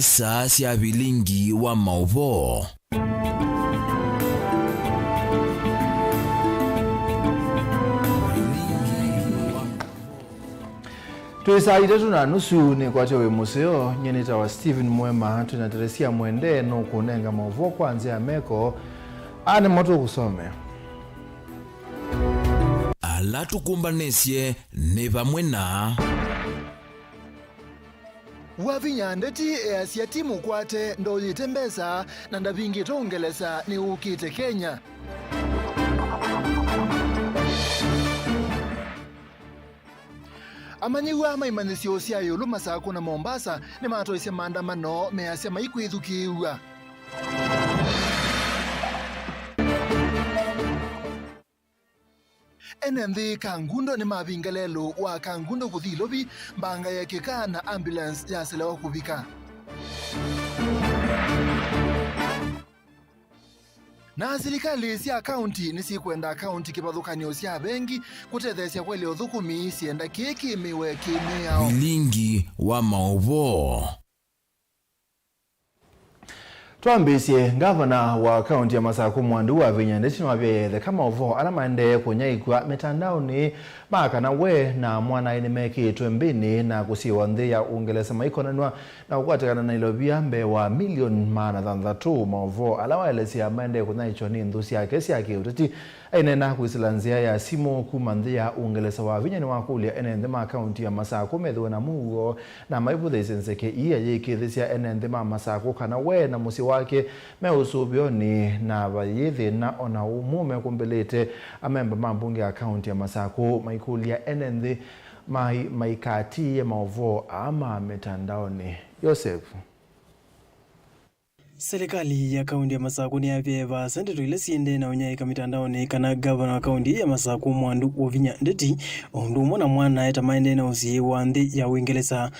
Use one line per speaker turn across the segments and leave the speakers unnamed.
isa sia bilingi wa mauvo.
Tuisa idetu na nusu ni kwa chewe museo nyenita wa Steven Mwema tunateresia mwende no kunenga mauvo kwa nzia meko ane moto kusome.
Ala tukumbanesye ne bamwe na
Wavinyandeti easia timu kwate ndo litembeza na ndabingi tongelesa ni ukite Kenya. Amanyiwa maimanisio sia yulu Masako na Mombasa ni matoise maandamano measia maikwithukiwa. NND Kangundo ni mavingalelo wa Kangundo kuthilobi mbanga ya kika na ambulance ya selewa kubika. Na serikali sia county nisi kwenda county kipathukanio sia bengi kutethesia kweli uthukumi sienda kiki miwe kimeo.
bilingi wa mauvo.
Tuambisye gavana wa kaunti ya Masako Mwandu wa Vinyandeti na wabiyethe kama uvo alamande kunyaikwa mitandao ni makana we na mwana inimeki tuembini na kusiwa nthi ya Uingereza maikonanwa na ukwatikana na ilobia mbe wa milioni maana thanthatu mauvo alawaelezea mende kunyaichwa ni nthusi yake siake utati ainena kuisilanzia ya simu kuma nthi ya Uingereza wa Vinyani wa kulia enenthi ma kaunti ya Masako methiwe na mugo na maibuthe isenseke iya yikithisia enenthi ma Masako kana we na musi wake meusubioni na bayithi na ona umume kumbelete amemba mambunge ya kaunti ya Masako maikulia enenthi maikati ya mauvo ama mitandaoni. Yosefu.
Serikali ya kaunti ya Masako ni yavyeva sendeto ile siende na unyaika mitandaoni kana gavana wa kaunti ya Masako Mwandu wa Vinyandeti ondumo na mwana eta maende na usi wa nthi ya Uingereza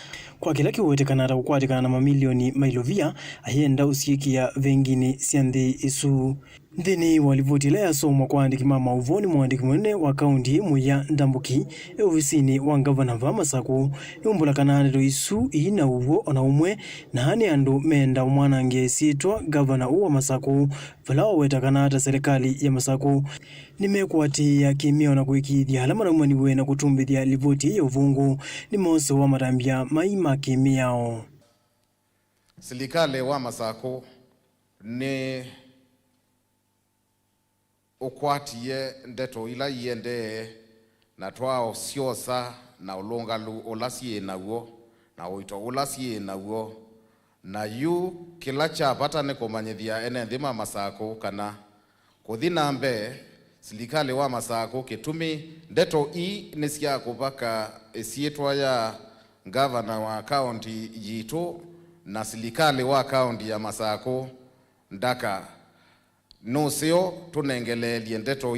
kwa kila kiwetekana ata kukwatikana na mamilioni mailovia ayenda usikia vengine sia nthi isu. Nthini walivotile ya somo kwa andiki mama uvoni mwandiki mwene wa kaunti Muya Ndambuki ofisini wa gavana wa Masako yumbula kananero isu ina uvo ona umwe na hani andu menda umwanange sitwa gavana uwa Masako vala waweta kanata serikali ya Masako nimekuati ya kimio na kuikithia halama na umaniwe na kutumbithia livoti ya uvungu ni moso wa matambia maima kimiao.
Serikali wa Masako ni ukwatiye ndeto ila yende na twao siosa na ulongalu olasie nawo na uito olasie nawo na yu kila chapata ne komanyithia enenthi ma Masako kana kuthi nambe serikali wa Masako kitumi ndeto ni sia kubaka esietwa ya gavana wa county yitu na serikali wa county ya Masako ndaka no seo tunengelelie ndeto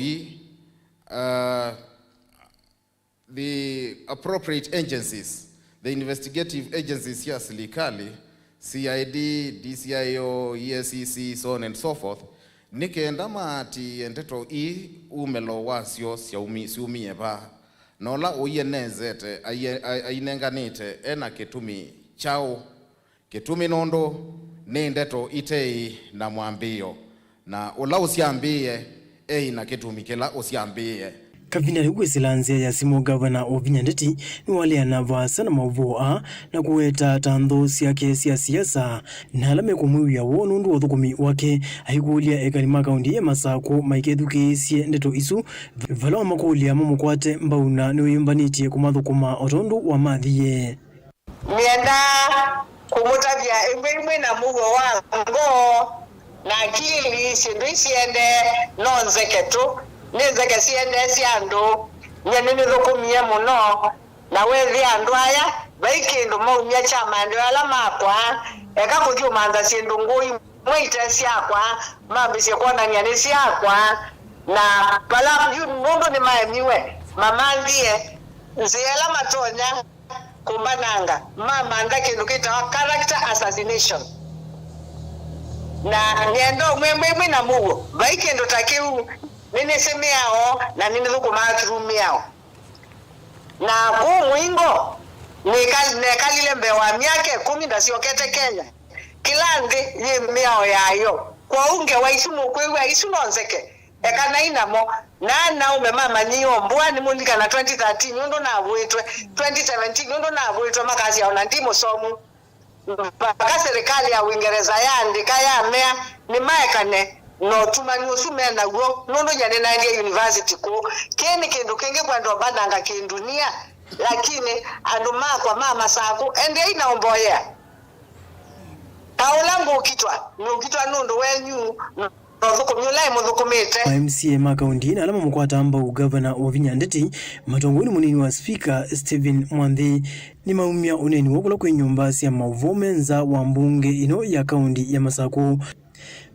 the appropriate agencies, the investigative agencies here serikali CID, DCIO, ESCC, so on and so forth nikenda mati ndeto umelo wasio siumie ba nola uyenezete ainenganite ena ketumi chao ketumi nondo ni ndeto itei na mwambio na ula usiambie na ketumikela usiambie
Kavina ligwesilanzia ya simu gavana wa Vinyandeti ni wale anavasa na mavoa na kuweta tando siake siasa na alame kumuya wonundu wathukumi wake haikulia ekalima kaundi ya Masako maikethuki sie ndeto isu vala wa makulia mamukwate mbauna ni uyumbanitie kumathukuma otondu wa mathiye
mienda kumutavya imwe na mugo wango na akili sindu isiende nonzeke tu nizeke siende siandu nyenini thukumie muno na wethi andu aya vaikindu maumia chama ndio ala makwa eka kuthumanga sindu ngui mwite siakwa mambisye kuonania ni siakwa na pala mundu ni maemiwe mamandie nziela matonya kumbananga mama anda kindu kita character assassination na niendo mwe na mugo vaikindu takiu nini semiao na nini thukumathurumiao na mwingo nekalile mbewa miake 10 ndasiokete Kenya kilandi yemiao yayo kwa unge waisumu kwewa isunonzeke ekana inamo na umemama nyiyo mbwani mundika na 2013 ndo na wetwe 2017 ndo na wetwe makazi ya ndimo somu mpaka serikali ya Uingereza yandika ya mea ni maekane no tumani usume na go nono nyane na ndia university ko kene kendo kenge kwa ndo badanga kindunia lakini anduma kwa mama sako ende inaomboya kaulango kitwa nundo wenyu
MCA makaundini alama mkwata amba ugavana wa Vinya Ndeti matongoni munini wa speaker Stephen Mwandhi ni maumia uneni wakula kwenye nyumbasi ya mauvomenza wa mbunge ino ya kaundi ya Masako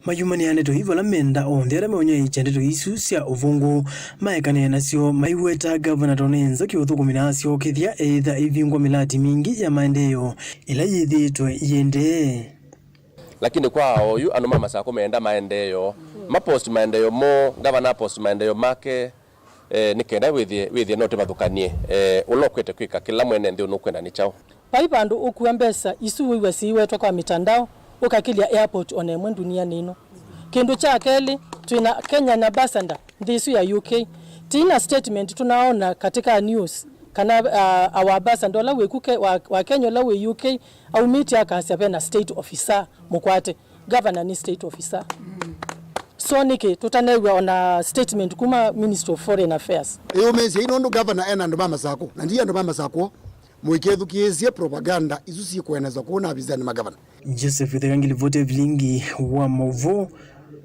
mayumani ya neto hivyo la menda ondera meonya ichandeto isusia uvungu maekane nasio maiweta gavana tonenza kiothuku minasio kithia eitha ivingwa milati mingi ya maendeleo ila yithitwe yende
lakini kwao yu anuma Masako meenda maendeleo mapost maendeleo mo gavana post maendeleo make nikenda withie no timathukanie ulokwete kwika kila mwene ndio nukwenda ni chao
paipandu ukuwa mbesa isuwe siwetwa kwa mitandao ukakilia airport onemwe dunia nino kindu cha keli tuna Kenya na Basanda ndisu ya UK tina statement tunaona katika news kana awabasa ndola wekuke wa Kenya la we UK au miti akasya na state officer mukwate governor ni state officer so niki tutanewa ona statement kuma Minister of Foreign Affairs
eyo mezi ino ndo governor ena ndo Masako na ndiye ndo Masako mwikezu kiezie propaganda izusi kueneza kuona abizani magavana
Joseph Thegangili vote vilingi wa Movo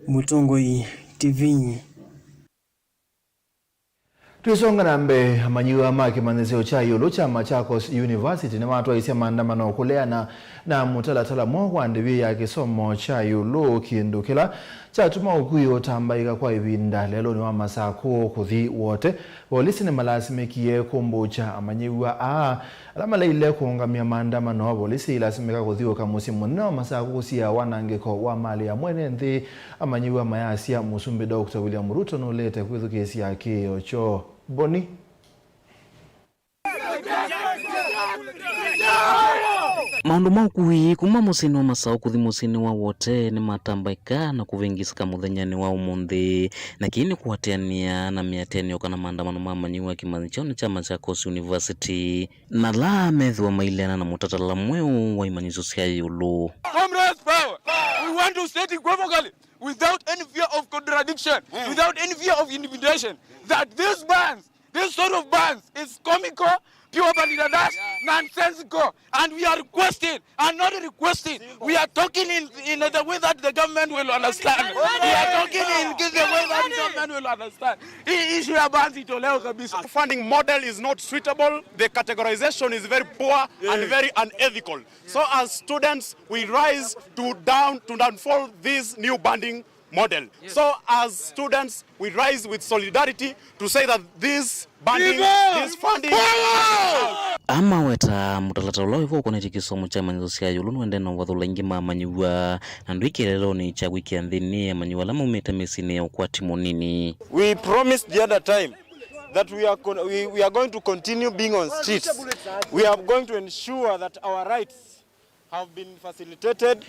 Mutongoi TV
Tuisonga nambe manyiwa maki manezeo cha yulu cha Machakos University na watu waisia maandamano kuleana na mutalatala mwa ndiwi ya kisomo cha yulu kindukila cha tuma ukuyo tambaika kwa ibinda lelo ni wa Masako kuthi wote polisi ni malasimiki kumbucha manyiwa alama leile kuungamia maandamano polisi ilasimika kuthiwa kamusi muna Masako kusia wanangeko wa mali ya mwene nthi manyiwa mayasia musumbi Dr. William Ruto nulete kwithu kesi yake ocho Boni
maundu maukui kuma musini wa Masako kuthi musini wa wote ni matambaika na kuvingisika muthenyani wa umunthi na kini kuhatiania na miatianio kana maandamano mamanyiwa kimanzichoni cha Machakos University na la methiwa mailiana na mutatala mweu wa imanyizo cia yulu.
Comrades power! We want to state equivocally without any fear of contradiction, without any fear of intimidation, that this sort of bans is comical, pure bandidadas, nonsensical, and we are requesting, and not requesting, we are talking in the way that the government will understand. We are talking in the way that the government will understand. Issue a bans itoleo kabisa.
The funding model is not suitable, the categorization is very poor and very unethical. So as students, we rise to downfall this new banding model. So as students, we rise with solidarity to say that this banding, this funding
ama weta mutalatala ulo ivo kone chikisomo cha manyizo cia yulu nwende no wathula ingi mamanyiwa na ndwiki lelo ni cha wiki anthini amanyiwa lama umete mesini ya ukwati munini.
We promised the other time that we are going to continue being on streets. We are going to ensure that our rights have been facilitated.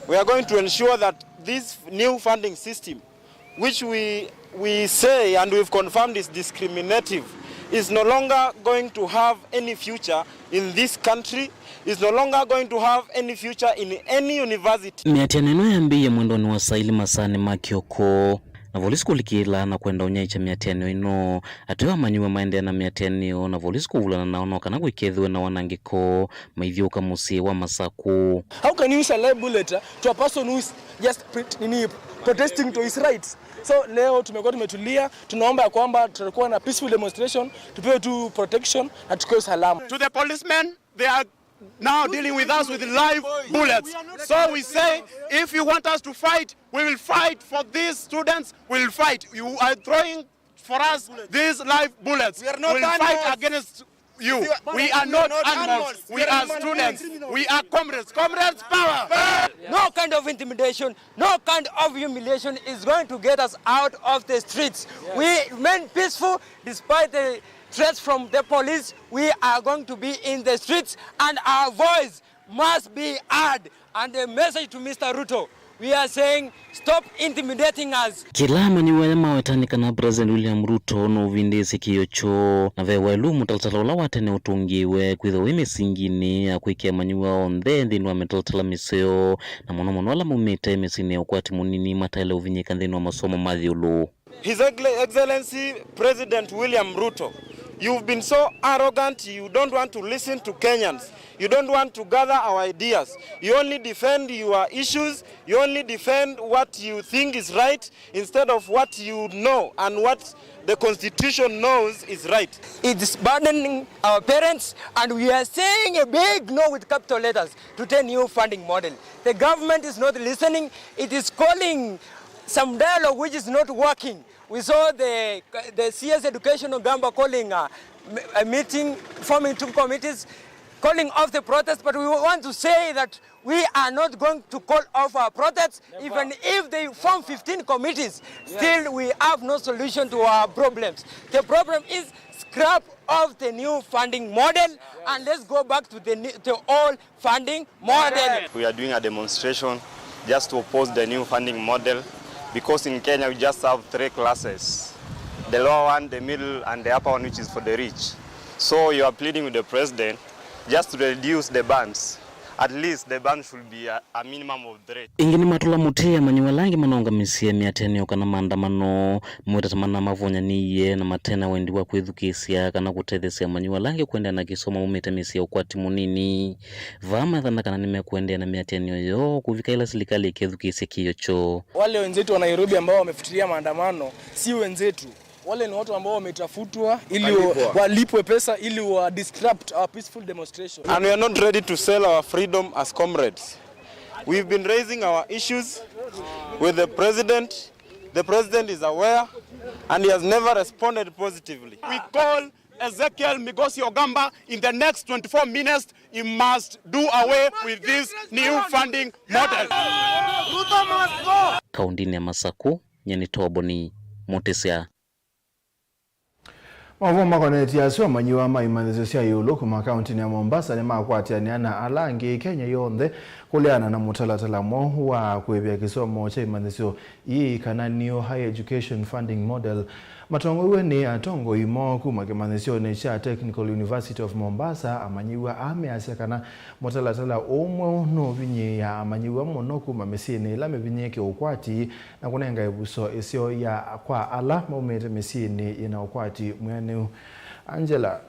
We are going to ensure that this new funding system, which we say and we've confirmed is discriminative, is no longer going to have any future in this country, is no longer going to have any future in any university.
Miatianeno yambiye mwendo ni wasaili masani makioko na volisi kulikila na kwenda unyaicha miatianio ino atiwa manyiwa maendea na miatianio na volisi kuvulana na ono kana kuikethiwe na wanangiko maithiuka musi wa Masako.
How can you use a label letter to a person who is just protesting to his rights? So leo tumekuwa tumetulia, tunaomba ya kwamba tutakuwa na peaceful demonstration, tupewe tu protection na tukoe salama.
To the policemen, they are now dealing with us with live bullets. So we say, if you want us to fight, we will fight for these students, we will fight. You are throwing for us these live bullets. We will fight against you. We are not animals. We are students. We are comrades. Comrades power!
No kind of intimidation, no kind of humiliation is going to get us out of the streets. We remain peaceful despite the threats from the police. We are going to be in the streets and our voice must be heard. And the message to Mr. Ruto, we are saying stop intimidating us.
Kila manyiwa ya mawetanika na President William Ruto no vindisi kiyocho na vewa ilumu talatala ula watene utungiwe kwitha wime singini ya kuikia manyiwa ondhe ndinu wa metalatala miseo na mono wala mumita imesini ya ukwati munini mataile uvinyika ndinu wa masomo madhiulu.
His Excellency President William Ruto, you've been so arrogant, you don't want to listen to Kenyans. You don't want to gather our ideas. You only defend your issues. You only defend what you think is right instead of what you know and what the Constitution knows is right.
It's burdening our parents, and we are saying a big no with capital letters to the new funding model. The government is not listening. It is calling some dialogue which is not working. We saw the CS Educational Gamba calling a meeting, forming 2 committees, calling off the protest, but we want to say that we are not going to call off our protests. Even if they form 15 committees, still we have no solution to our problems. The problem is scrap off the new funding model and let's go back to the old funding model.
We are doing a demonstration just to oppose the new funding model because in Kenya we just have 3 classes. The lower one, the middle, and the upper one, which is for the rich. So you are pleading with the president just to reduce the bans. At least the ban should be a minimum of 3.
Ingini matula mutia manyiwa langi manonga misia miatenio kana maandamano mwetatamana mavunya niye na matena wendiwa kwithukisia kana kutethesia manyiwa langi kuendea na kisoma umete misia ukwati munini. Vama thana kana nime kuendea na miatenio yo kuvika ila serikali ikithukisia kiyocho.
Wale wenzetu wa Nairobi ambao wamefutilia maandamano si wenzetu. Wale ni watu ambao wametafutwa ili walipwe pesa ili wa disrupt our peaceful demonstration.
And we are not ready to sell our freedom as comrades. We've been raising our issues with the president. The president is aware and he has never responded positively.
We call Ezekiel Migosi Ogamba in the next 24 minutes. He must do away with this new funding model.
Ruto must go.
Kaundini ya Masaku, Nyanitobo ni Motesia.
Mavuma koneti yaswa manyiwa maimanzizo sia yulu kuma kaunti ya Mombasa ni makwatianiana alangi Kenya yonthe kuleana na mutalatalamo wa kuebya kisomo cha imanzizo ii kana new high education funding model. Matongo iwe ni atongo imo kuma kimanzizo ni cha Technical University of Mombasa amanyiwa ameasya kana mutalatala omwe no vinyi ya amanyiwa mono kuma mesini lame vinyeke ukwati na kunenga ibuso isio ya kwa ala maumete mesini ina ukwati mwene Angela.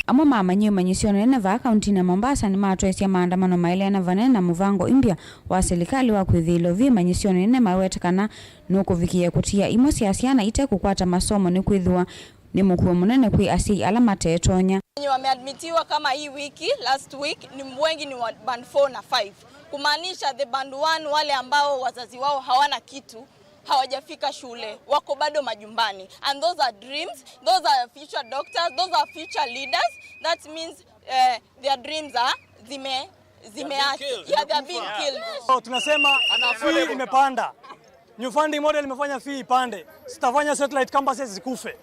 Amo mamanyi manyisione na va kaunti na Mombasa ni matwesia maandamano maile na vanene na muvango impya wa serikali wa kwithilo vi manyisione ne mawetekana nuko vikia kutia imo siasiana ite kukwata masomo ni kwithwa ni mkuu munene kwi asi alama tetonya.
Wenye wameadmitiwa kama hii wiki last week ni wengi ni band 4 na 5. Kumaanisha the band 1 wale ambao wazazi wao hawana kitu, hawajafika shule, wako bado majumbani. And those are dreams, those are future doctors, those are future leaders. That means their dreams are they are being killed.
So tunasema fee imepanda. New funding model imefanya fee ipande. Sitafanya satellite campuses zikufe.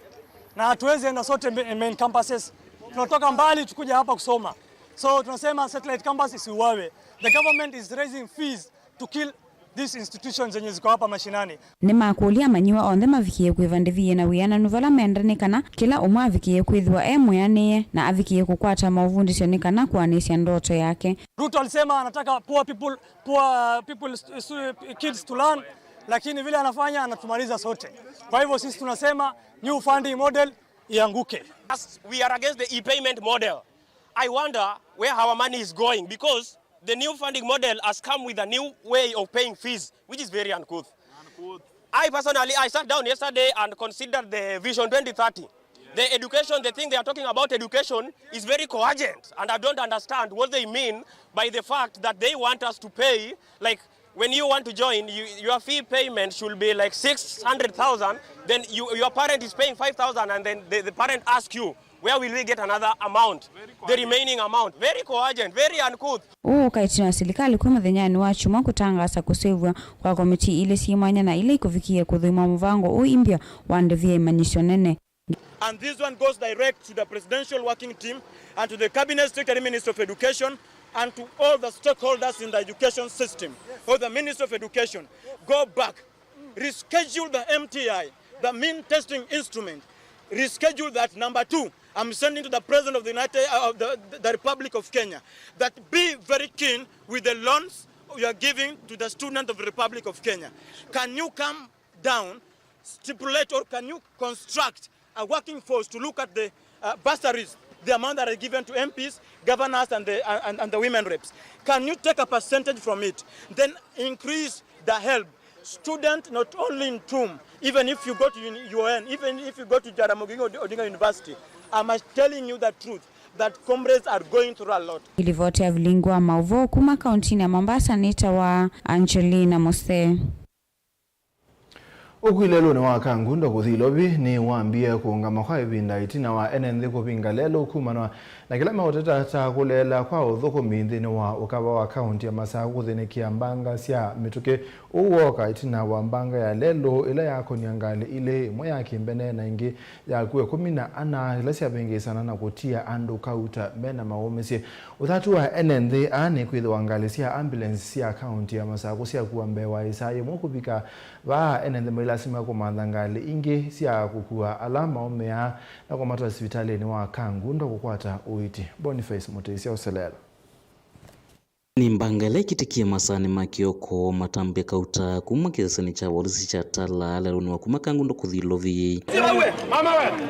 Na hatuwezi enda sote main campuses. Tunatoka mbali tukuja hapa kusoma. So tunasema satellite campus isiuawe. The government is raising fees to kill these institutions zenye ziko hapa mashinani.
Ni makulia manyiwa onthe mavikie kwivandivie na wiana nuvala mendanikana kila umwe avikie kwithwa mweanie na avikie kukwata mauvundisyo nikana kuanisya ndoto yake.
Ruto alisema anataka poor people kids to learn, lakini vile anafanya anatumaliza sote. Kwa hivyo sisi tunasema new funding model ianguke.
We are against the e-payment model. I wonder where our money is going because the new funding model has come with a new way of paying fees, which is very uncouth. I personally, I sat down yesterday and considered the Vision 2030. The education, the thing they are talking about education is very coherent, and I don't understand what they mean by the fact that they want us to pay, like when you want to join, your fee payment should be like 600,000, then your parent is paying 5,000, and then the parent asks you, where will we get another amount, the remaining amount? Very coherent, very uncouth.
Kaitina serikali kwa muthenyani wa chuma kutangasa kusevwa kwa komiti ile simanya na ile kuvikia kuthima muvango uimbya wandevia imanyisyo nene.
And this one goes direct to the presidential working team and to the cabinet secretary, Minister of Education, and to all the stakeholders in the education system, or the Minister of Education. Go back, reschedule the MTI, the mean testing instrument, reschedule that. Number 2, I'm sending to the President of the Republic of Kenya that be very keen with the loans you are giving to the student of the Republic of Kenya. Can you come down, stipulate, or can you construct a working force to look at the bursaries, the amount that are given to MPs, governors, and the women reps? Can you take a percentage from it? Then increase the help. Student, not only in TUM, even if you go to UN, even if you go to Jaramogi Odinga University, I'm telling you the truth, that comrades are going through a lot.
Ilivotea vilingwa mauvo kuma kaunti ya Mombasa nita wa Angelina Mose.
Ukwilelo ni wa Kangundo kuthilobi ni waambie kuungama kwa ibinda itina wa enenthi kupinga lelo kumanwa na kila maoteta ta kulela kwa uthukumi nthini wa ukava wa kaunti ya Masaka kuthinikia mbanga cia mituke uwoka itina wa mbanga ya lelo ila yako niangali ile imwe ya kimbene na ingi ya kuwe 14 ila cia bengi sana na kutia andu kauta mena maomisi uthatu wa enenthi ani kwithwa ngali cia ambulance cia kaunti ya Masaka cia kuambewa isaye mukubika ba enenthi lasima kumandangali ingi cia kukua alama omea na kwa matu hospitali ni wa Kangundo kukwata uiti. Boniface Mutesi Oselela.
Ni mbangale kitikia masani makioko matambe kauta kuma kiasani cha warisi cha tala lero ni wakuma Kangundo kuthilovi.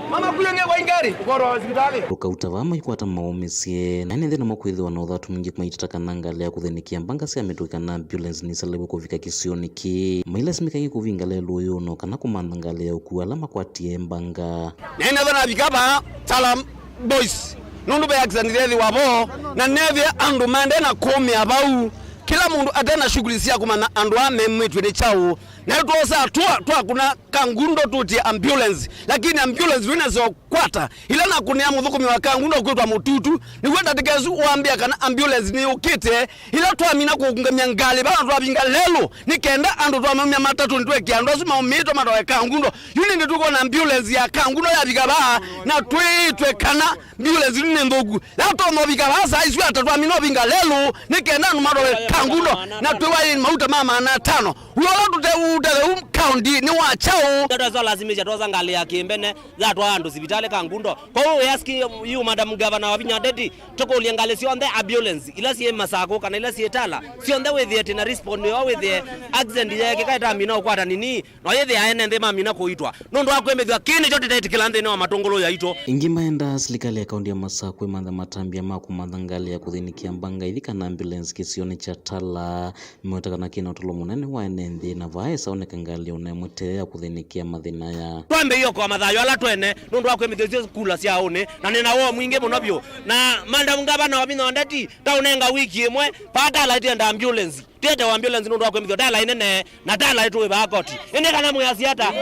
Mama kuyenge kwa ingari ukoro hospitali. Kauta vama ikwata maomesie na nende na makwithwa na uthatu mwingi kumaitata nangalea kuthenikia mbanga cia mituka na ambulance ni salebu kuvika kisioniki. Maila simika kuvinga lelo yono kana kumandangalea ukua alama kwatie mbanga.
Nene dhana vikaba Salam boys. Nundu be accident wabo na neve andu mande na komi abau kila mundu atena shughuli cia kumana andu amemwitwe ni chao na tuosa twa kuna Kangundo tuti ambulance lakini ambulance winazo kwata ila na kunia muthukumi wa Kangundo kwitwa mututu ni kwenda tikezu uambia kana ambulance ni ukite ila twamina kukungamia ngali bana twabinga lelo nikenda andu twamamia matatu ntweke andu asuma umito matoe Kangundo yuni ndituko na ambulance ya Kangundo ya bigaba na twitwe kana ambulance ni ndogu lato no bigaba sa isu atatwamina binga lelo nikenda andu matoe Kangundo na twayi mauta mama na 5 uyola utele county ni wachao tataza lazimisha toza ngali ya kimbene za twa andu hospitali Kangundo kwa hiyo yaski yu madam governor wa Vinya Ndeti toko uliangali sio the ambulance ila si Masako kana ila si Tala sio the with the na respond with the accident yake kaita mina ukwata nini no yethe aene ndema mina kuitwa nondo akwemethwa kini chote tetikila ndene wa matongolo ya ito ingimaenda serikali ya kaunti ya Masako imanda matambia makumanda ngali ya kuthinikia mbanga ithika na ambulance kisioni cha Tala mwetaka na kina tolo munene wa enende na vae saoneka ngali unemuterea kuthinikia mathina ya twambe iyo kwa mathayo ala twene nundu akwemethio kula cia one na nina wo mwingi muno bio na manda ngabana wa Vinya Ndeti taunenga wiki imwe pata la itienda ambulance tete wa ambulance nundu akwemethio dala inene na dala itu ba koti ene kana muyasi hata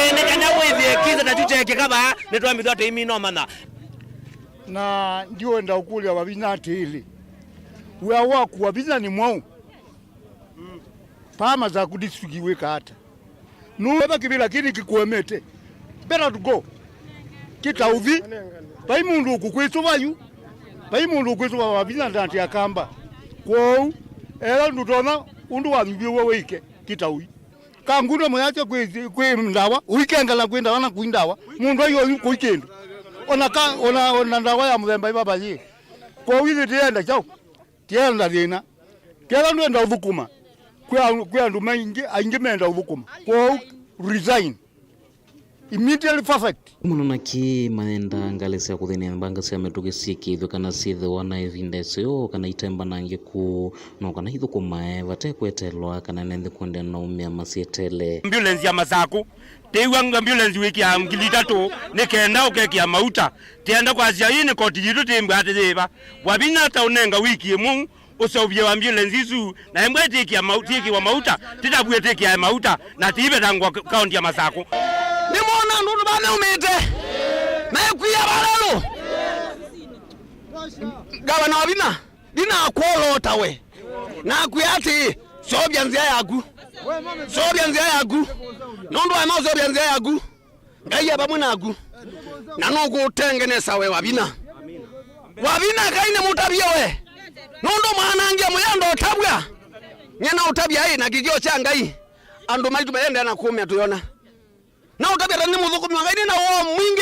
ene kana withie kiza na chuche kaba netwambithwa te imino mana
na ndio enda ukulia wa Vinya ili wewa kwa Vinya ni mwao pama za kudisigiweka hata nuweba kibila kini kikuemete better to go kita uvi pai mundu kukweso bayu pai mundu kweso wa Vinya Ndeti akamba kwao era ndutona undu wa bibiwe weke kita uyi Kangundo mwacha kwe ndawa uikengala kwenda wana kuindawa mundu ayo kuikendo ona ndawa ya mthemba ibaba yi kwa wizi tienda chao tienda dina kela ndenda uthukuma kwa andu maingi aingi menda uthukuma kwa resign immediately perfect
munona ki manenda ngali cia kuthini mbanga cia mituke ciikithwe kana ciithe wana ivinda icio kana itemba nangi ku no kana hithuku mae vate kwetelwa kana nende kwenda na umia masietele
ambulance ya Masako tewa ambulance wiki ya 3 nikenda ukekia mauta tienda kwa cia ini koti yitu timbwa athiva wabina ta unenga wiki imu usovye wa ambulance isu na embwe tikia mauta titabwe tikia mauta na tibe tangwa kaunti ya Masako ni mwana ndu bana umete na kuya balalo gavana wabina dina kwolota we na kuyati sobya nzia yaku nondu ama sobya nzia yaku ngaiya pamwe naku na nugutengeneza we wabina kaine mutabia we nondo mwanangia muyando utabwa nyena utabia na gigio changa andu maitu mayende na kumya tuyona na utabia ni muthuku mwangaini na wo mwingi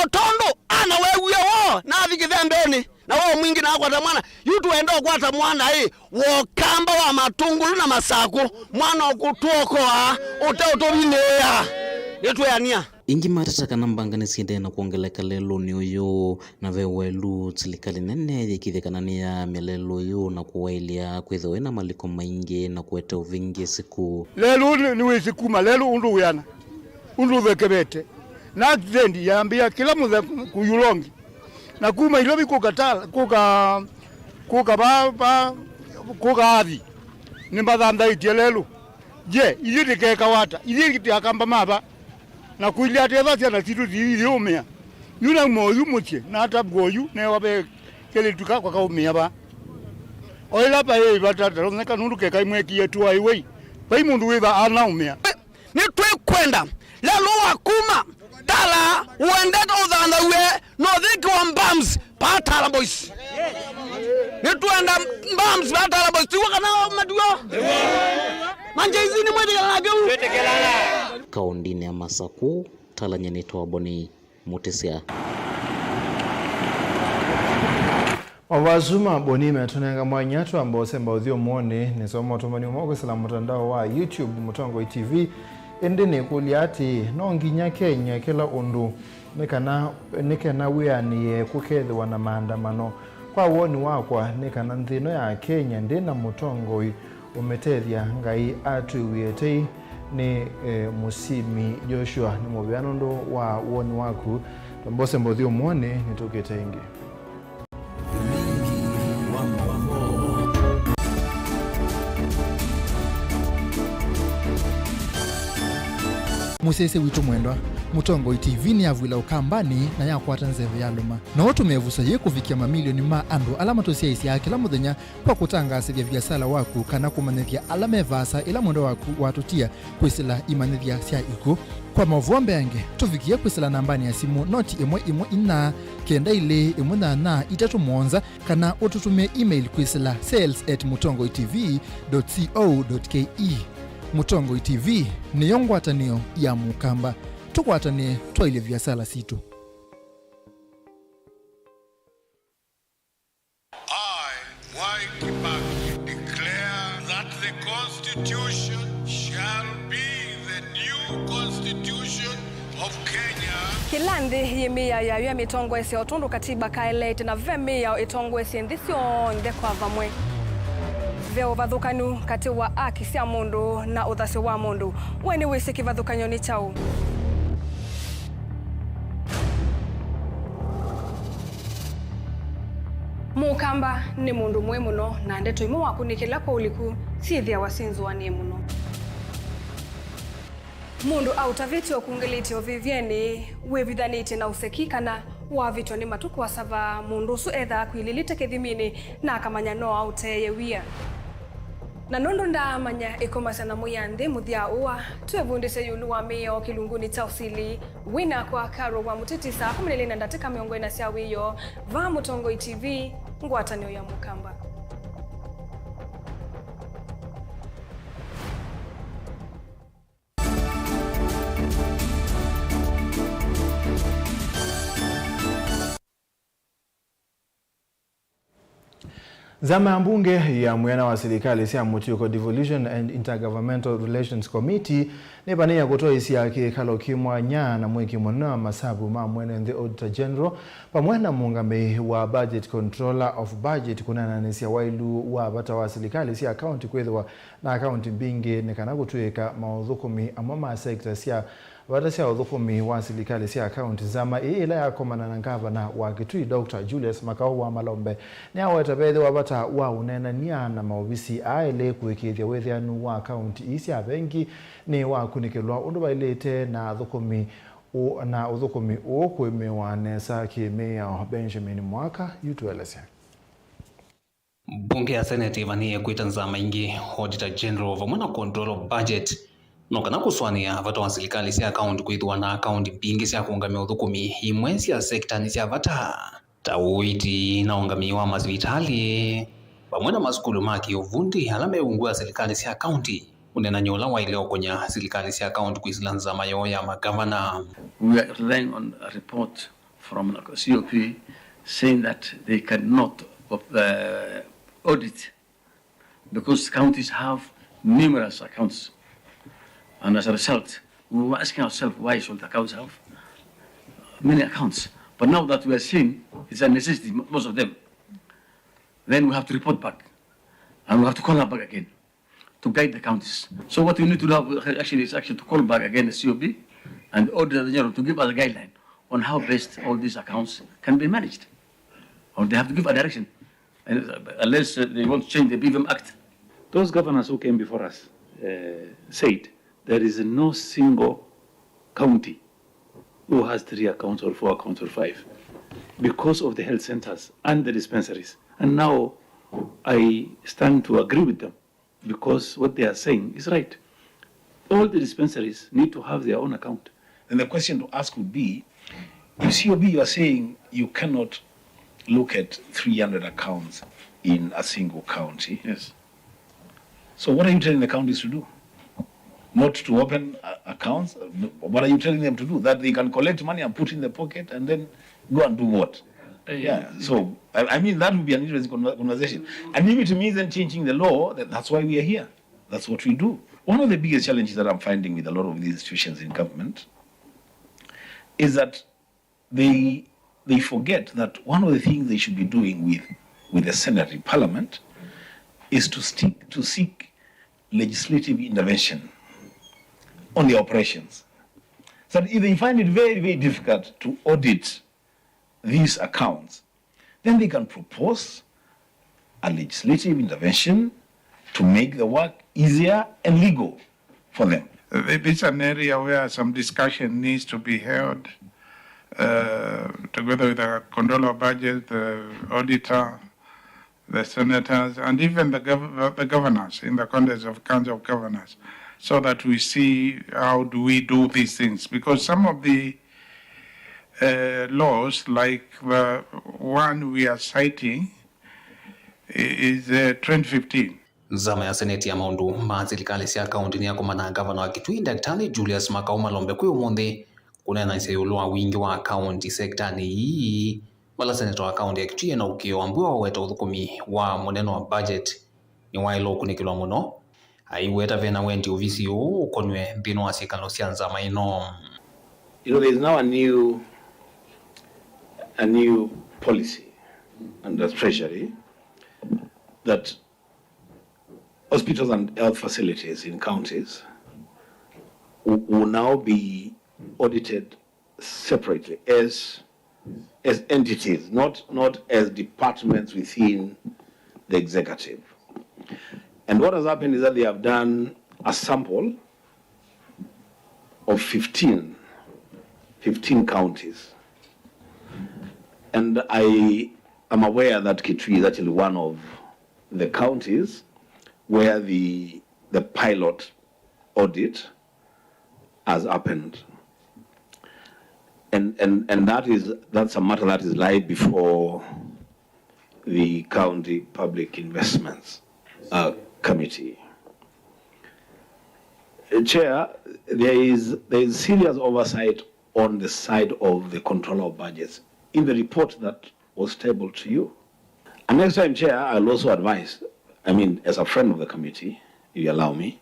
otondo ana wewe wo na thikithembeni na wo mwingi na kwata mwana yutu endo kwata mwana wo kamba wa matungulu na masaku mwana okutuokoa utautobineya yetu yania
ingi matataka na mbangani siende na kuongeleka lelo ni uyo na vewelu serikali nene yikithikanania melelo yo na kuwailia kwithoe na maliko maingi na kueta uvingi siku
lelo ni wezi kuma lelo undu thekebete na accident yambia kila muthe kuyulongi na kuma ilobi kukatala kuka athi ni mathanda itie lelo je ili keka wata ili akamba maba na kuilia teva cia na titu thiumia yuna moyu mutie na hata goyu ne wabe kele tuka kwa kaumia ba oila pa ye batata roneka nundu keka imwe kietu aiwei pai mundu wiva anaumia
ni twekwenda lelo wakuma tala uendeta uthanda we no thiki wa mbams patala boys ni tuenda mbams patala boys tuwa kana maduo manje izini mwete kelala
kaundini ya Masaku tala nyenito waboni mutesia
Wazuma boni metunenga mwanyatu ambao semba udhio mwone ni somo tumani umogo sila mtandao wa YouTube Mutongo TV endene kuliati nonginya Kenya kila undu nikana wianiye kukethiwa na maandamano kwa woni wakwa nikana nthino ya Kenya ndina Mutongo umetethia ngai atwiwietei ni Musimi Joshua ni mubiano ndo wa woni waku mbose mbodhio mwone nitukete ingi
Musese witu mwendwa Mutongo TV ni avwila ukambani na yakwata nzeve ya luma na watu mevusa ye kufikia mamilioni ma andu alama tosia isi ya kila muthenya kwa kutangasa vya vyasala waku kana kumanethia alama evasa ila mwendo waku watutia kwisila imanethia sia iku kwa mavuombe yange tufikie kwisila nambani ya simu noti imwe ina kenda ile imwe na itatu mwonza kana ututume email kwisila sales@mutongotv.co.ke. Mutongo TV ni yongwatanio ya mukamba tukwatane twaile vyasala situ.
Mwai Kibaki declare that the constitution shall be the new constitution of Kenya.
Kilandi yimia ya mitongo ese otundu katiba kaelete na vemia itongo ese ndisio ndekwa vamwe. Veo vathukanu kati wa aki cia mundu na uthasi wa mundu weni wisi kivathukanyo ni chau mukamba ni mundu mwe muno na ndeto imu waku ni kila kwa uliku sithia wasinzwa ni muno mundu autavitio kungelitio vivyeni wevithaniti na usekikana wavitwa ni matuku wa sava mundu su etha kwililite kithimini na akamanya no auteye wia na nondo ndamanya ikomasana muyanthi muthia uwa twevundise yulu wa mio kilunguni cha usili wina kwa karo wa mutitisa kumelele na ndatika miongo ina sia wiyo va Mutongo TV ngwatanio ya mukamba.
Zama ya mbunge ya mwana wa serikali sia Mutuko Devolution and Intergovernmental Relations Committee ni bania kutoa isi yake kalo kimwa nya na mweki mwana masabu ma mwene the Auditor General pamwena muungambe wa Budget Controller of Budget kunana nisia wailu wa bata wa serikali sia account kwethwa na account bingi nekana kutueka maudhukumi amama sekta sia Wadasia udhukumi wa serikali sia account zama ila ya komana na gavana wa Kitui Dr. Julius Makau wa Malombe ni awetabedhi wabata wa unena niya na maubisi aile kuwekithia wethianu wa account isi ya bengi ni wa kunikelwa unduba ilete na udhukumi kuemewa nesa kimea Benjamin Mwaka yutuelesea.
Bunge ya Senate ivanie kuita nzama ingi Auditor General vamwana Control of Budget
nokana kuswania vata wa serikali cia akaunti kwithwa na akaunti mbingi cia kuungamia uthukumi imwe cia sekta ni cia vata ta uiti na ungamii wa masivitali pamwe na masukulu ma kiufundi ala meungua serikali cia akaunti unena nyola wa ile okonya serikali cia akaunti kuisilanza mayo ya magavana.
We are relying on a report from the COP saying that they cannot audit because counties have numerous accounts. And as a result, we were asking ourselves, why should the accounts have many accounts? But now that we are seeing it's a necessity, most of them, then we have to report back. And we have to call back again to guide the counties. So what we need to do actually is to call back again the COB and the Auditor General to give us a guideline on how best all these accounts can be managed. Or they have to give a direction, unless they want to change the BVM Act.
Those governors who came before us said there is no single county who has 3 accounts or 4 accounts or 5 because of the health centers and the dispensaries. And now I stand to agree with them because what they are saying is right. All the dispensaries need to have their own account.
And the question to ask would be, if COB you are saying you cannot look at 300 accounts in a single county.
Yes.
So what are you telling the counties to do? Not to open accounts? What are you telling them to do? That they can collect money and put in the pocket and then go and do what? Yeah, so I mean that would be an interesting conversation. And if it means then changing the law, that's why we are here. That's what we do. One of the biggest challenges that I'm finding with a lot of these institutions in government is that they forget that one of the things they should be doing with the Senate in Parliament is to seek legislative intervention on the operations. So if they find it very, very difficult to audit these accounts, then they can propose a legislative intervention to make the work easier and legal for them.
It's an area where some discussion needs to be held together with the controller of budget, the auditor, the senators, and even the governors in the context of Council of Governors, so that we see how do we do these things. Because some of the laws, like the one we are citing, is 2015.
Zama ya seneti ya maundu ma serikali cia akaunti ni akomana gavana wa Kitui Daktari Julius Makau Malombe kwi umuthi kunena iseyulwa wingi wa akaunti sektani hii wala seneta wa akaunti ya Kitui na ukio ambiwa weta uthukumi wa muneno wa budget ni wailo kunikilwa muno aiweta vena wendi uvisi ukonwe mbino wa sikalo cia nzama ino.
There is now a new policy under Treasury that hospitals and health facilities in counties will now be audited separately as entities, not as departments within the executive. And what has happened is that they have done a sample of 15 counties. And I am aware that Kitui is actually one of the counties where the pilot audit has happened. And that's a matter that is live before the County Public Investments Committee. Chair, there is serious oversight on the side of the controller of budgets in the report that was tabled to you. And next time, Chair, I'll also advise, as a friend of the committee, if you allow me,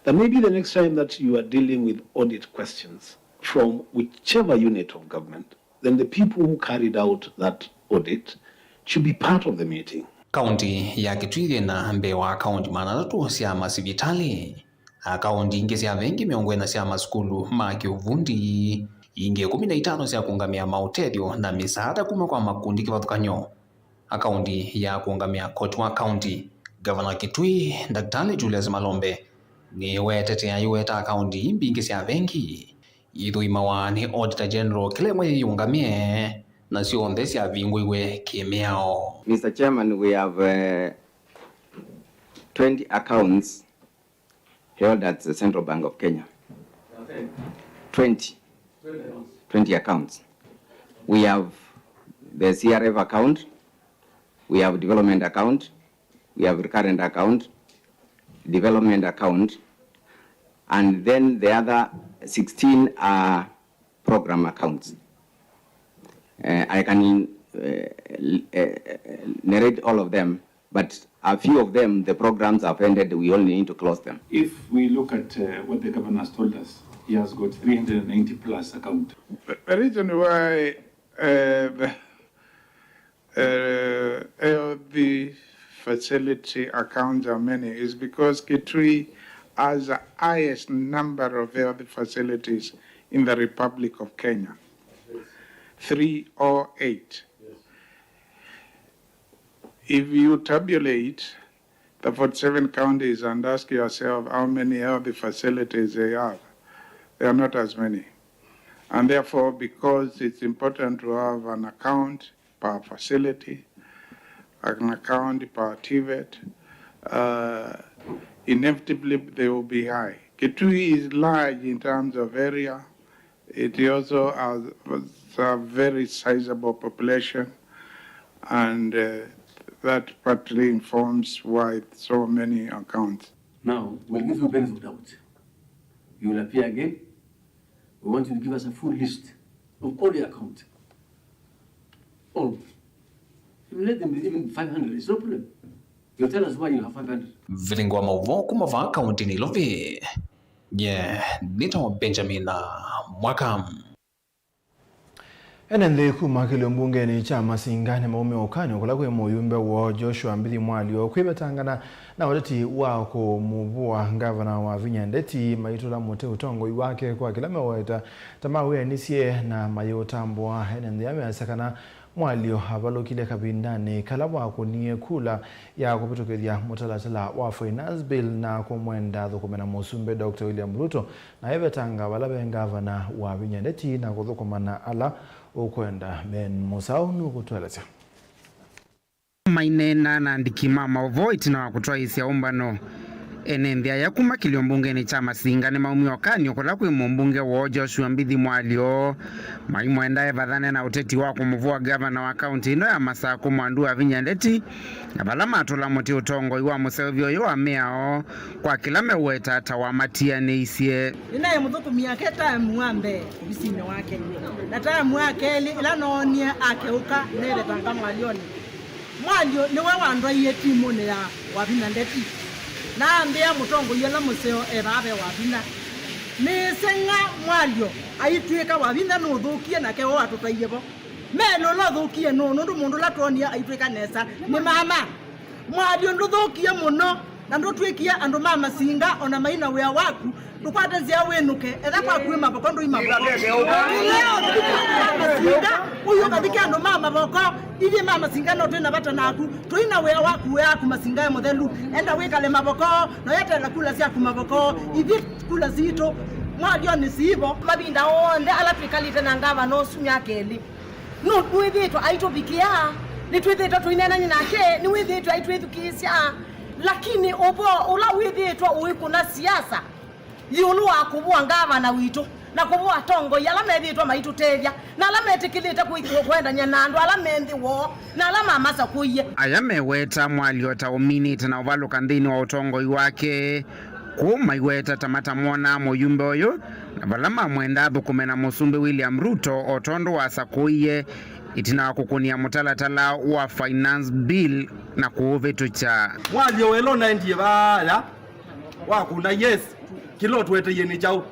that maybe the next time that you are dealing with audit questions from whichever unit of government, then the people who carried out that audit should be part of the meeting.
Kaunti ya Kitui na mbewa akaunti manatatu cia masivitali akaunti ingi cia vengi miongwena cia maskulu ma kiufundi ingi 15 cia kuungamia mauterio na misaada kuma kwa makundi kivathukanyo. Akaunti ya kuungamia Kotwa County, Governor Kitui Daktari Julius Malombe ni wetetea yueta akaunti mbingi cia vengi ithuima wa ni Auditor General kile mwe yungamie na cionthe cia vingwiwe kimiao.
Mr. Chairman, we have 20 accounts
held at the Central Bank of Kenya. 20 accounts. We have the CRF account, we have development account, we have recurrent account, development account, and then the other 16 are program accounts. I can narrate all of them, but a few of them, the programs have ended, we only need to close them.
If we look at what the governor has told us, he has got 390 plus accounts.
The reason why the facility accounts are many is because Kitui has the highest number of health facilities in the Republic of Kenya. 308. If you tabulate the 47 counties and ask yourself how many health facilities they have, there are not as many. And therefore, because it's important to have an account per facility, an account per TVET, inevitably they will be high. Kitui is large in terms of area. It also has a very sizable population, and that partly informs why so many accounts.
Now, we'll give you benefit of doubt. You will appear again. We want you to give us a full list of all the accounts. All. You let them be even 500, it's no problem. You'll tell us why you have 500.
Vilingwa mauvo kumava kaunti nilovi. Nito Benjamin Mwakam.
Enende kumakile mbungeni cha masingane maume okani okola kwe muyumbe wa Joshua Mbili Mwalio kwebetangana na wadati wako mubua gavana wa Vinya Ndeti maitola mote utongo iwake kwa kila meweta tamawe nisie na mayotambwa enende yamesakana Mwalio abalokile kabindane kalabwa kunie kula ya kupitokelia mutalatala wa finance bill na kumwenda dhukumena musumbe Dr. William Ruto na hebetanga walabe gavana wa Vinya Ndeti na kudhukumana ala ukwenda Ben Musau nukutweleza
mainena na ndikima maovoiti na wakutoa isi ya umbano enendhia ya kumakilio mbungeni cha masingane maumi wakani okola kwe mbunge wa Joshua Mbili Mwalio maimu endaye vadhane na uteti wako mvua gavana wa kaunti ino ya Masako Mwandu wa Vinya Ndeti na balama atola moti utongo iwa musevyo yo wa meao kwa kila meweta tawamatia neisie
inaye muthuku miake ta muambe bisine wake na ta muake ila nonia akeuka nele tanga Mwalioni Mwalio ni wewe andwa yetimu ne ya wa Vinya Ndeti na ambia mutongo yela museo ebabe wa Vinya ni senga Mwalio aitweka wa Vinya no thukie na ke wa tutayebo melo lo thukie no ndu mundu la tonia aitweka nesa ni mama Mwalio ndu thukie muno na ndu twikia andu mama singa ona maina wea waku dukwate zia wenuke etha kwa kwima boko ndu ima leo singa uyo kabiki andu mama boko ili mama singa no twina bata naku twina wea waku wea ku masinga muthelu enda wikale maboko no yete la kula sia ku maboko ivi kula zito Mwalio ni sibo mabinda onde ala twikalite na ngava no sumya keli no twithitwa aitobikia ni twithitwa twinena nyinake ni withitwa aitwithukisya lakini obo ula withitwa uikuna siasa yulu akubua gavana witu na kubua tongo yala methitwa maitutethia na ala metikilite kwenda nyanandu ala menthi wo na ala mamasa kuiye
aya meweta Mwalio tauminite na uvaluka nthini wa utongo iwake kuma iweta tamata mwona muyumbe oyo na balama mwenda thukumena musumbe William Ruto otondo wa sakuiye itina kukunia mutalatala wa finance bill na kuvetu cha
Mwalio welo na ndiye baya wakuna yes kilo twete yeni chao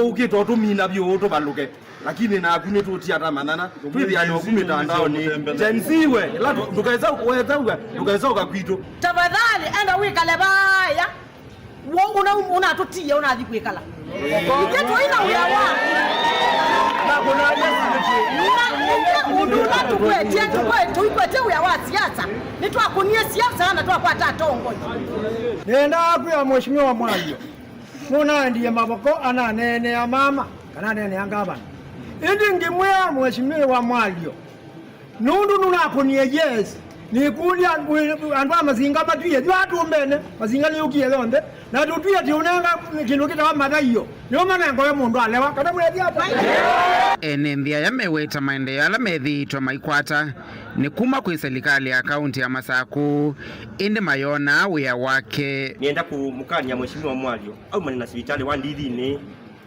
ukito tumina byo to baluke lakini na akuni tutia tamanana twithiani okumitandao ni jensiwe la tukaweza tukaweza ukakwito
tafadhali enda wikale baya wo una tutie unathi kwikala iketo ina uyawa na kuna tuikwete uyawa siasa nitwakunie siasa na twakwata tongo
nenda kwa mheshimiwa Mwalio muna ndiye maboko ananene ya mama kana nene ya gavana indi ngimwea mheshimiwa Mwalio nundu nunakunie yes ni kulia andu mazinga matuye watu mbene mazinga ni ukie londe na tutuye tiunanga kindu kita mathaio nio manengo ya mundu alewa kana mwethi ata
ene nthia ya meweta maendeleo ala methitwa maikwata ni kuma kwi serikali ya kaunti ya Masaku indi mayona wia wake
nienda kumukania mheshimiwa Mwalio au manena sibitali wa ndithini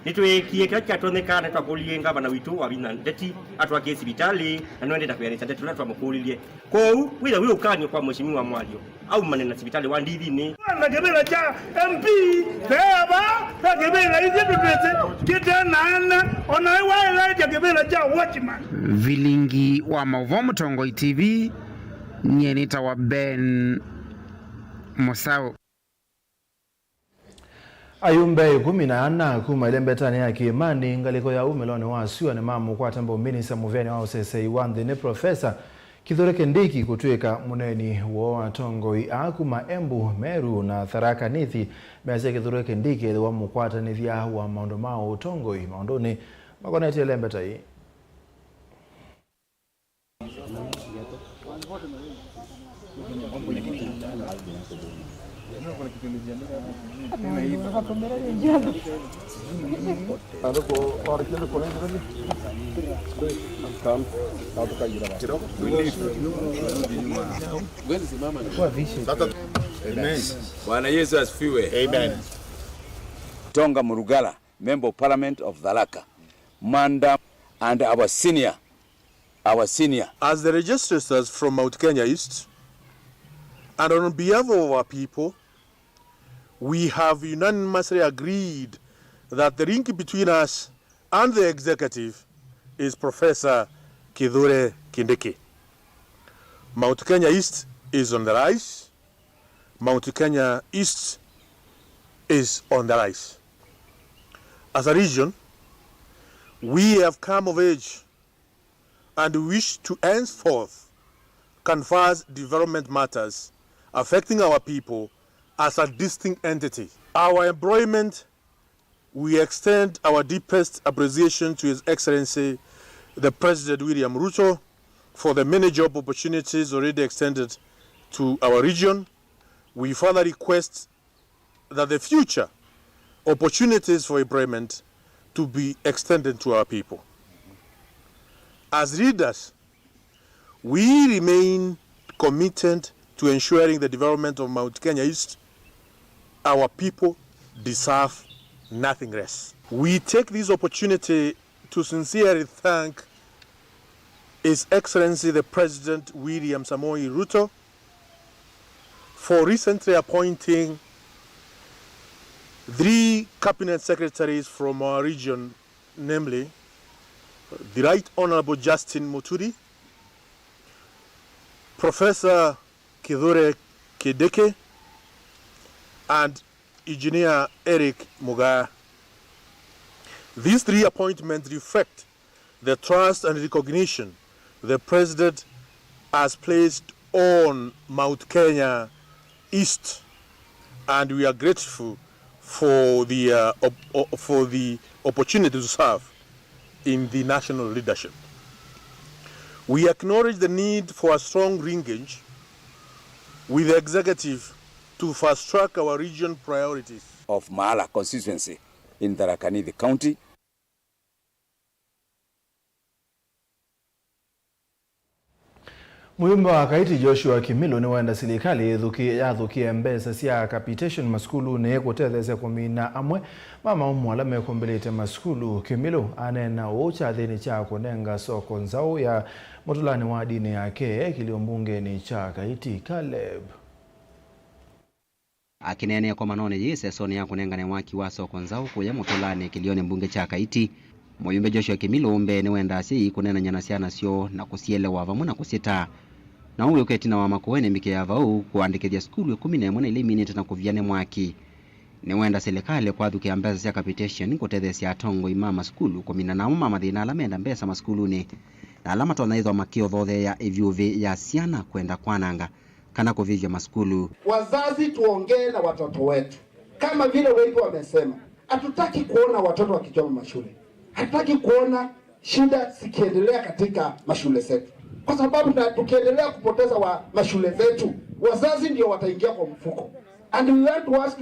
nitwekie kila kiatonekana twakulie ngavana witu wa bina ndeti atwakie sibitali na nwende ndakuyanisa ndeti na twamukulilie kou wila ukani kwa mheshimiwa Mwalio au manena sibitali wa ndithini
na gebela cha MP beba na gebela hizi tupete kitana ona wala ya gebela cha watchman
vilingi wa Mauvo Mutongoi TV nyenita wa Ben Mosao
ayumbe 14 kuma ile mbetani ya kiimani ngaliko ya umelone wasiwa ni mamu kwa tambo minisa muveni wa osese iwandhi ni profesa Kithure Kindiki kutwika muneni wa Tongoi akuma Embu Meru na Tharaka Nithi meze Kithure Kindiki wa mukwata nithia wa maondo mao Tongoi maondoni makoneti ile mbetai
Bwana Yesu asifiwe. Amen. Tonga Murugala, Member of Parliament of Tharaka, Manda, and our senior.
As the registrators from Mount Kenya East, and on behalf of our people, we have unanimously agreed that the link between us and the executive is Professor Kithure Kindiki. Mount Kenya East is on the rise. Mount Kenya East is on the rise. As a region, we have come of age and wish to henceforth converse development matters affecting our people as a distinct entity. Our employment, we extend our deepest appreciation to His Excellency, the President William Ruto, for the many job opportunities already extended to our region. We further request that the future opportunities for employment to be extended to our people. As leaders, we remain committed to ensuring the development of Mount Kenya East. Our people deserve nothing less. We take this opportunity to sincerely thank His Excellency the President William Samoei Ruto for recently appointing 3 cabinet secretaries from our region, namely the Right Honorable Justin Muturi, Professor Kithure Kindiki, and Engineer Eric Mugaa. These 3 appointments reflect the trust and recognition the President has placed on Mount Kenya East, and we are grateful for the opportunity to serve in the national leadership. We acknowledge the need for a strong linkage with the executive to fast-track our region priorities.
Of Maala constituency in Tharaka Nithi County.
Muyumba wa Kaiti Joshua Kimilo ni wenda serikali yathukie mbesa cia capitation maskulu ni gutethesya kumina amwe mama umwala mekombelete maskulu. Kimilo anena ucha thini cha kunenga soko nzau ya mutulani wa dini yake kiliombunge ni cha Kaiti Caleb.
Akinene kwa manone yise soni ya kunengane waki wa soko nzau kuya mutulani kilione mbunge cha Kaiti. Muyumbe Joshua Kimilo mbe ni wenda si kunena nyanasiana sio na kusielewa vamu na kusita. Na uwe uketina wa makuwene mike ya vau kuandikithia skulu ya 11 na ile minute na kuviane mwaki. Ni wenda serikali kwa thukia mbesa cia capitation kutethesya Tongo imama skulu 10 mama thina ala menda mbesa maskuluni. Na alama twanaizo makio thothe ya ivyuvi ya siana kwenda kwananga kana kuvivya maskulu.
Wazazi tuongee na watoto wetu. Kama vile wengi wamesema, hatutaki kuona watoto wakichoma mashule. Hatutaki kuona shida zikiendelea katika mashule zetu. kwa sababu na tukiendelea kupoteza mashule zetu, wazazi ndio wataingia kwa mfuko. And we want to ask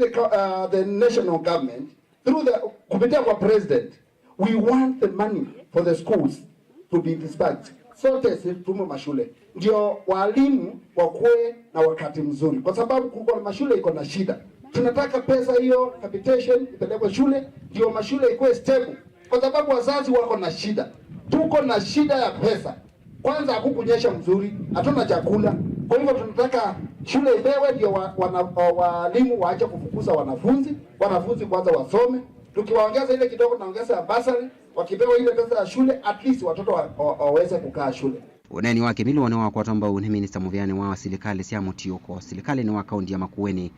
the national government through kupitia kwa president, we want the money for the schools to be dispatched. Sote tumo mashule ndio walimu wakuwe na wakati mzuri, kwa sababu kuko mashule iko na shida. Tunataka pesa hiyo capitation ipelekwe shule ndio mashule ikuwe stable, kwa sababu wazazi wako na shida. Tuko na shida ya pesa. Kwanza hakukunyesha mzuri, hatuna chakula. Kwa hivyo tunataka shule ipewe ndio walimu waache kufukuza wanafunzi kwanza wasome. Tukiwaongeza ile kidogo naongeza ya basari, wakipewa ile pesa ya shule, at least watoto waweze kukaa shule.
Uneni wake milioni wa kwa tomba ni Minister Muvyani wa serikali cia Mutiuko serikali ni wa kaunti ya Makueni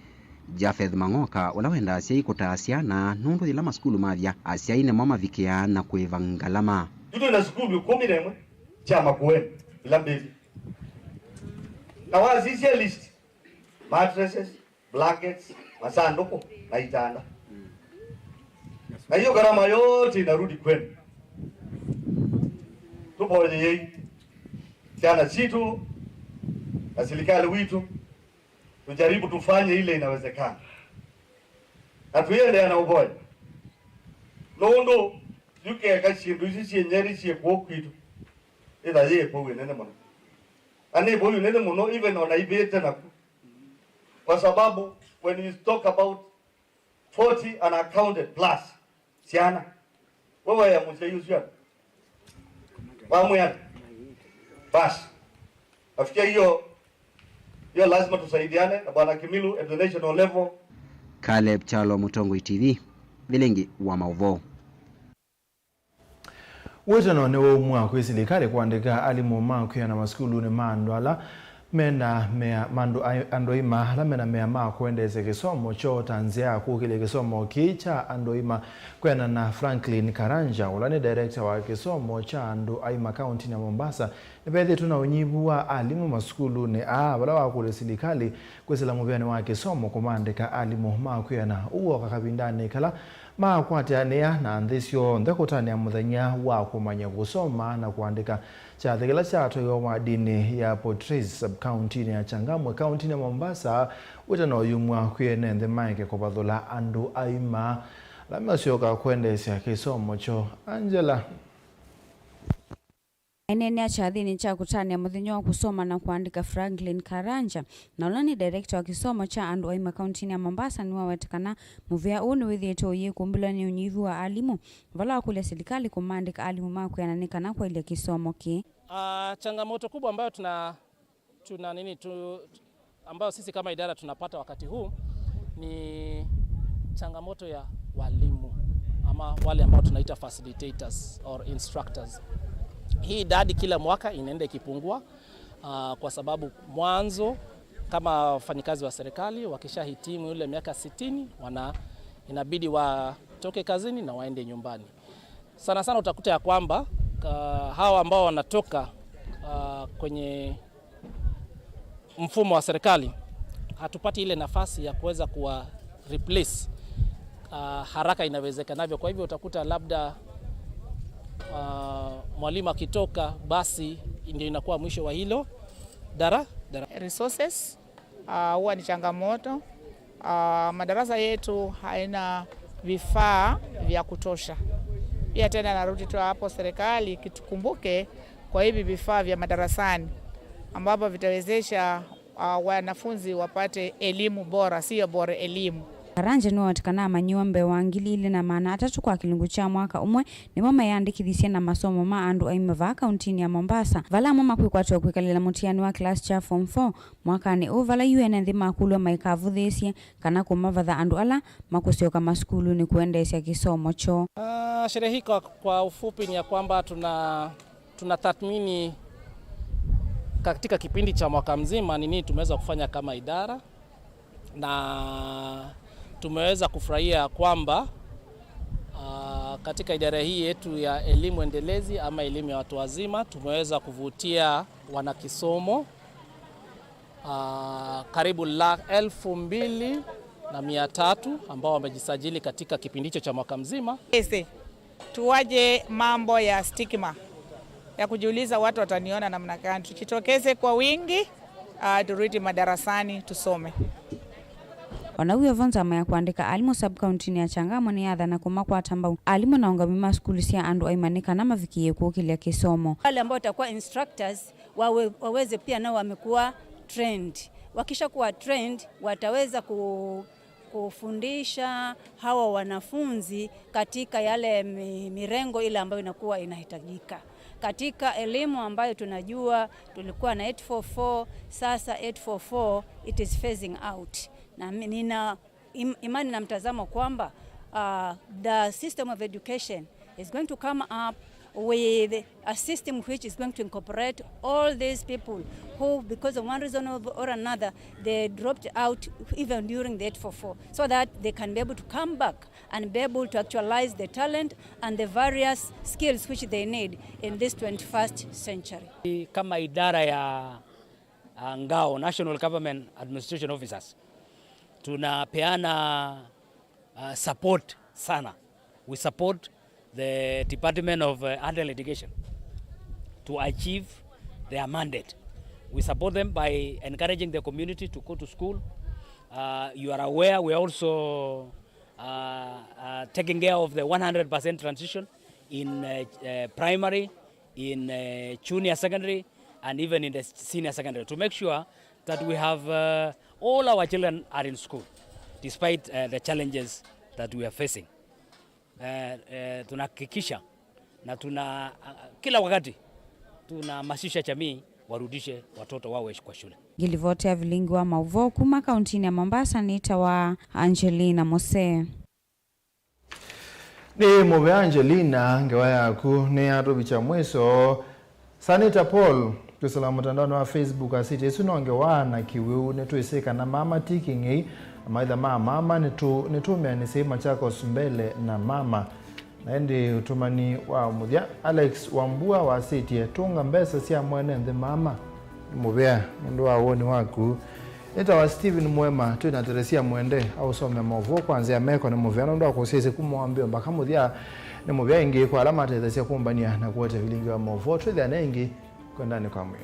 Jafeth Mangoka ulawenda asia kutasiana nundu ila maskulu mavya asia ine mama vikia na kuivangalama.
Tuto na skulu 11 cha Makueni ila mbili. Na wazisi list mattresses, blankets, masanduku na itanda. Na hiyo gharama yote inarudi kwenu. Tupo wenye sana situ na serikali witu tujaribu tufanye ile inawezekana. Na tuende na uboya. Londo yuke akashindu sisi nyeri sie kwokitu. Ida ye po wenene mono. Ani bo wenene mono even on ibete na. Kwa sababu when we talk about 40 unaccounted plus siana wewe ya mseyusha wamu ya bas afikia hiyo lazima tusaidiane na bwana Kimilu at the national level.
Caleb Chalo, Mutongo TV, Vilengi wa Mauvo.
Wetano ne wo mu akwe serikali kuandika alimu mankwe na maskulu ne mandwala mena mea mandu andoima la mena mea maa kuendeze kisomo cho tanzia kukile kisomo kicha andoima kwena na Franklin Karanja ulani director wa kisomo cha andoima county na Mombasa nipethe tuna unyibu wa alimu maskulu ne wala wakule serikali kwesela Muvyani wa kisomo kumandika alimu maa kwena uwa kakabindane kala maa kwatianea na andhisio ndekutani ya muthenya wa kumanya kusoma na kuandika cha thegela cha toyo wa dini ya Portreis sub-county ya Changamwe county ya Mombasa wetano yumwa kwene the mike kwa badhola andu aima la masioka kuendesha kisomo cho Angela.
Enene cha dhini cha kutani ya muthinyo wa kusoma na kuandika Franklin Karanja na ulani director wa kisomo cha andu aima county ya Mombasa ni wawetekana muvya unu withieto ye kumbula ni unyivu wa alimu vala wakule serikali kumandika alimu maku yananikana kwa ile kisomo ki.
Changamoto kubwa ambayo ambayo sisi kama idara tunapata wakati huu ni changamoto ya walimu ama wale ambao tunaita facilitators or instructors. Hii idadi kila mwaka inaenda ikipungua kwa sababu mwanzo kama wafanyikazi wa serikali wakishahitimu yule miaka 60 inabidi watoke kazini na waende nyumbani. Sana sana utakuta ya kwamba hawa ambao wanatoka kwenye mfumo wa serikali hatupati ile nafasi ya kuweza kuwa replace haraka inawezekanavyo. Kwa hivyo utakuta labda mwalimu akitoka basi ndio inakuwa mwisho wa hilo dara.
Resources huwa ni changamoto. Madarasa yetu haina vifaa vya kutosha. Pia tena narudi tu hapo serikali kitukumbuke kwa hivi vifaa vya madarasani ambapo vitawezesha wanafunzi wapate elimu bora, sio bora elimu.
Karanja no watikana manyombe wangilile na maana atatu kwa kilungu cha mwaka umwe ni mama yandikithisia na masomo ma andu aima va county ya Mombasa vala mama kwikwatwa kwikalela mutiani wa class cha form 4 mwaka ni ovala UN nthi makulwa maikavu thesie kana kumavatha andu ala makusioka maskulu ni kuendesha kisomo cho.
Sherehe hii kwa ufupi ni ya kwamba tunatathmini katika kipindi cha mwaka mzima nini tumeweza kufanya kama idara, na tumeweza kufurahia kwamba katika idara hii yetu ya elimu endelezi ama elimu ya watu wazima tumeweza kuvutia wanakisomo karibu 2,300 ambao wamejisajili katika kipindi hicho cha mwaka mzima.
Tuwaje mambo ya stigma. ya kujiuliza watu wataniona namna gani. Tujitokeze kwa wingi, turudi madarasani tusome.
Wanauya vonzama ya kuandika alimu sub-county ya Changamwe ni adha na kumakwa tamba alimu na ungamima skuli sia andu aimanika na mavikie kukilia kisomo.
Wale ambao watakuwa instructors waweze pia nao wamekuwa trained. Wakisha kuwa trained wataweza kufundisha hawa wanafunzi katika yale mirengo ile ambayo inakuwa inahitajika. Katika elimu ambayo tunajua tulikuwa na 844, sasa 844 it is phasing out. Na nina imani na mtazamo kwamba the system of education is going to come up with a system which is going to incorporate all these people who, because of one reason or another, they dropped out even during the 844, so that they can be able to come back and be able to actualize the talent and the various skills which they need in this 21st century.
Kama idara ya ngao, National Government Administration Officers, tunapeana support sana. We support the Department of Adult Education to achieve their mandate. We support them by encouraging the community to go to school. You are aware we are also taking care of the 100% transition in primary, in junior secondary, and even in the senior secondary, to make sure that we have all our children are in school, despite the challenges that we are facing. Tunahakikisha na kila wakati tunahamasisha jamii warudishe watoto wawe kwa shule.
Gilivotea Vilingi wa Mauvo kuma kauntini ya Mombasa ni tawa Angelina Mose.
Ni mwe Angelina ngewa yaku ni atubicha mweso Sanita Paul tusala mtandao wa Facebook asite sunonge wana kiwiu netuiseka na mama tikingi amaitha mama nitumia nisema chako mbele na mama naendi utumani wa muthia Alex Wambua wasitie tunga mbesa sia mwene nthi mama mubea mundu wa woni waku nita wa Steven Mwema tuina teresia mwende au some movo kwanza meko na muvia ndo akusese kumwambia mpaka muthia ni mubea ingi kwa alama teresia kumbania na kuote Vilingi wa Movo tuthia nengi kwenda ni kwa mwe.